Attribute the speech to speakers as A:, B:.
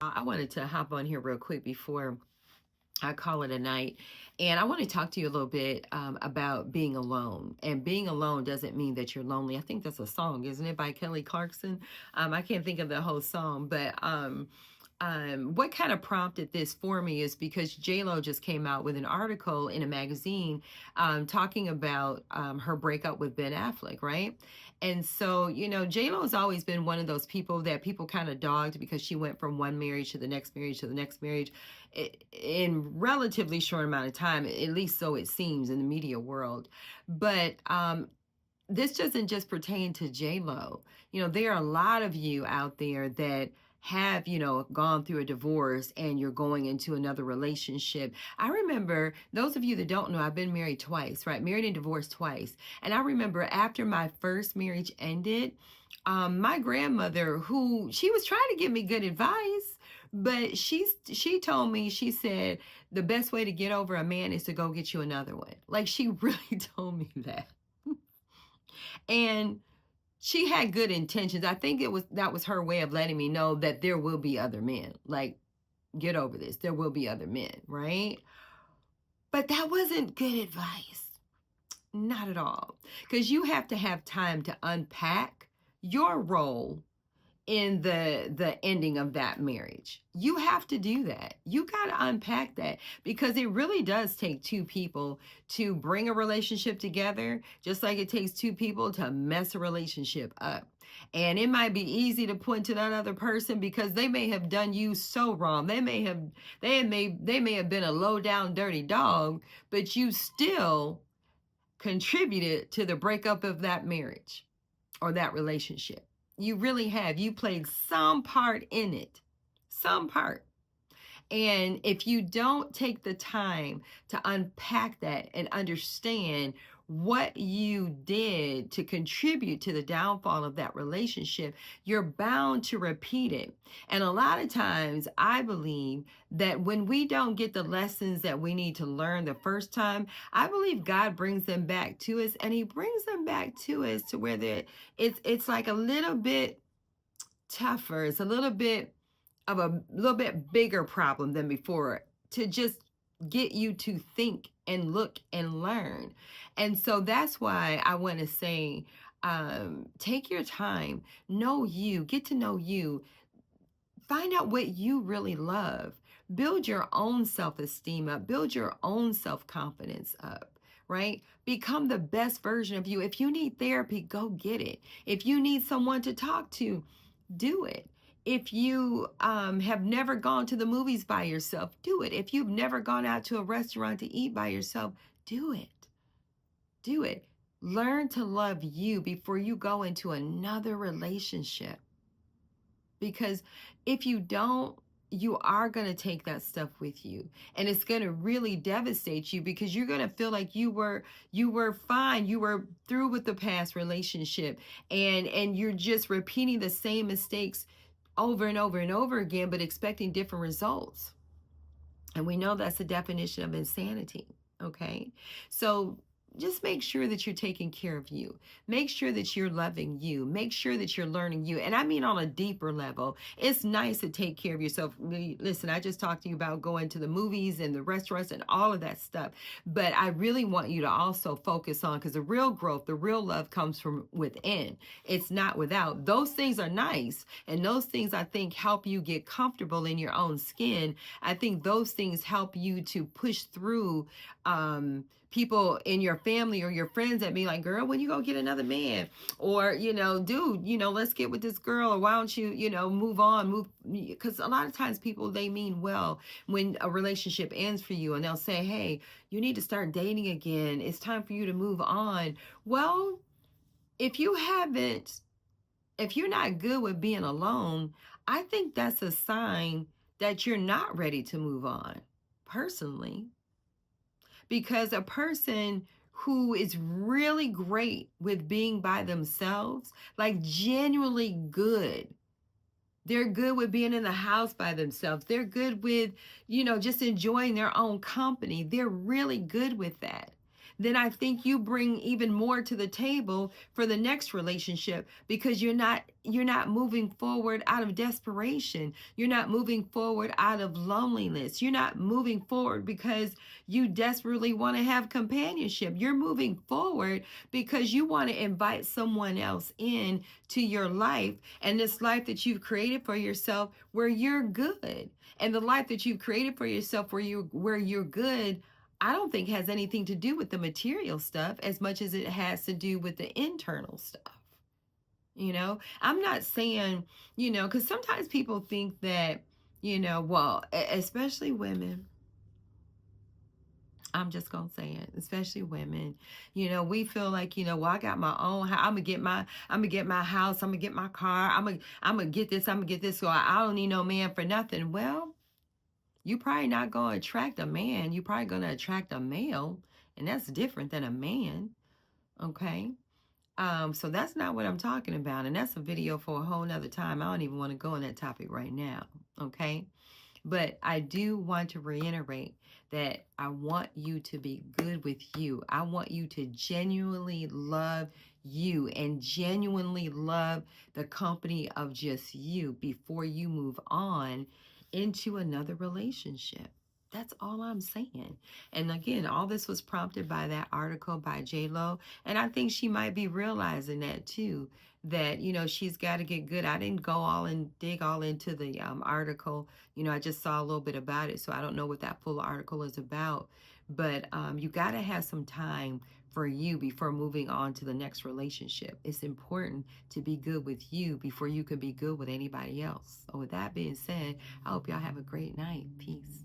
A: I wanted to hop on here real quick before I call it a night. And I want to talk to you a little bit about being alone. And being alone doesn't mean that you're lonely. I think that's a song, isn't it, by Kelly Clarkson? I can't think of the whole song, but what kind of prompted this for me is because J-Lo just came out with an article in a magazine talking about her breakup with Ben Affleck, right? And so, J-Lo has always been one of those people that people kind of dogged because she went from one marriage to the next marriage to the next marriage in relatively short amount of time, at least so it seems in the media world. But this doesn't just pertain to J-Lo. There are a lot of you out there that have, gone through a divorce and you're going into another relationship. I remember, those of you that don't know, I've been married twice, right? Married and divorced twice. And I remember after my first marriage ended, my grandmother, who she was trying to give me good advice, but she told me, she said, the best way to get over a man is to go get you another one. Like, she really told me that. And she had good intentions. I think that was her way of letting me know that there will be other men. Like, get over this. There will be other men, right? But that wasn't good advice. Not at all. Because you have to have time to unpack your role in the ending of that marriage. You have to do that. You got to unpack that, because it really does take two people to bring a relationship together, just like it takes two people to mess a relationship up. And it might be easy to point to that other person because they may have done you so wrong. They may have been a low down dirty dog, but you still contributed to the breakup of that marriage or that relationship. You really have. You played some part in it, some part. And if you don't take the time to unpack that and understand what you did to contribute to the downfall of that relationship, you're bound to repeat it. And a lot of times, I believe that when we don't get the lessons that we need to learn the first time, I believe God brings them back to us, and He brings them back to us to where it's like a little bit tougher. It's a little bit of a little bit bigger problem than before, to just get you to think and look and learn. And so that's why I want to say, take your time, know you, get to know you, find out what you really love, build your own self-esteem up, build your own self-confidence up. Right? Become the best version of you. If you need therapy, go get it. If you need someone to talk to, do it. If you have never gone to the movies by yourself, do it. If you've never gone out to a restaurant to eat by yourself, do it. Do it. Learn to love you before you go into another relationship. Because if you don't, you are going to take that stuff with you, and it's going to really devastate you, because you're going to feel like you were fine, you were through with the past relationship, and you're just repeating the same mistakes over and over and over again, but expecting different results. And we know that's the definition of insanity. Okay, so just make sure that you're taking care of you. Make sure that you're loving you. Make sure that you're learning you. And I mean, on a deeper level, it's nice to take care of yourself. Listen, I just talked to you about going to the movies and the restaurants and all of that stuff. But I really want you to also focus on, because the real growth, the real love comes from within. It's not without. Those things are nice. And those things, I think, help you get comfortable in your own skin. I think those things help you to push through people in your family or your friends that be like, girl, when you go get another man? Or, dude, let's get with this girl, or why don't you, move on, because a lot of times people, they mean well when a relationship ends for you, and they'll say, hey, you need to start dating again. It's time for you to move on. Well, if you're not good with being alone, I think that's a sign that you're not ready to move on, personally. Because a person who is really great with being by themselves, like genuinely good, they're good with being in the house by themselves. They're good with, just enjoying their own company. They're really good with that. then I think you bring even more to the table for the next relationship, because you're not moving forward out of desperation. You're not moving forward out of loneliness. You're not moving forward because you desperately want to have companionship. You're moving forward because you want to invite someone else in to your life, and this life that you've created for yourself where you're good. And the life that you've created for yourself where you're good, I don't think has anything to do with the material stuff as much as it has to do with the internal stuff. I'm not saying, because sometimes people think that, well, especially women, I'm just gonna say it, especially women. We feel like, well, I got my own house. I'm gonna get my house. I'm gonna get my car. I'm gonna get this. I'm gonna get this. So I don't need no man for nothing. Well, you probably not gonna attract a man. You probably gonna attract a male, and that's different than a man. Okay. So that's not what I'm talking about, and that's a video for a whole nother time. I don't even want to go on that topic right now. Okay. But I do want to reiterate that I want you to be good with you. I want you to genuinely love you and genuinely love the company of just you before you move on into another relationship. That's all I'm saying. And again, all this was prompted by that article by J Lo, and I think she might be realizing that too. That she's got to get good. I didn't go all and dig all into the article. I just saw a little bit about it, so I don't know what that full article is about. But you got to have some time for you before moving on to the next relationship. It's important to be good with you before you can be good with anybody else. So with that being said, I hope y'all have a great night. Peace.